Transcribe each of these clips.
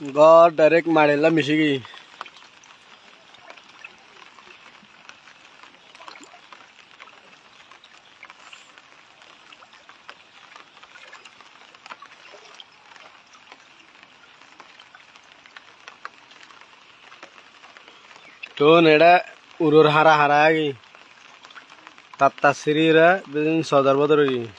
God direct Marilla Michigi. To Neda Urur Hara Haragi Tata Sirira within Southern Bodri.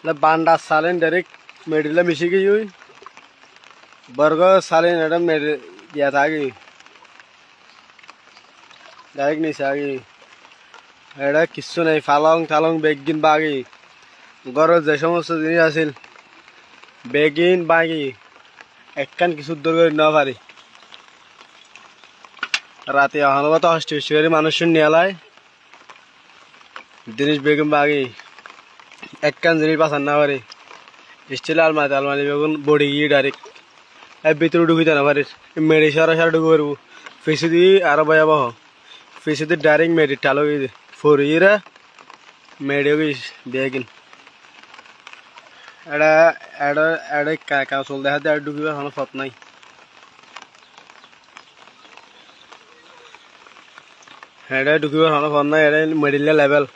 The Banda Salin direct Medilla Michigi. Burger Salin Adam Yatagi. Direct Nisagi. Ada Kisune Falong Talong Begin Bagi. Goro the Shamos Yasil Begin Bagi. Ekan Kisudur Navari. Rati Hanavata Hostishuari Manushin Nialai Dinish Begum Bagi Ekan Ziripas and Navari Still Almatalmani Begun Body Direct a bit to do with another Medishara Shadu Fisidi Arabaya Fisidi Daring made it Talo for Ira Mediavish Begin at a castle that had to give a fortnight. Had to give a fortnight at a middle level.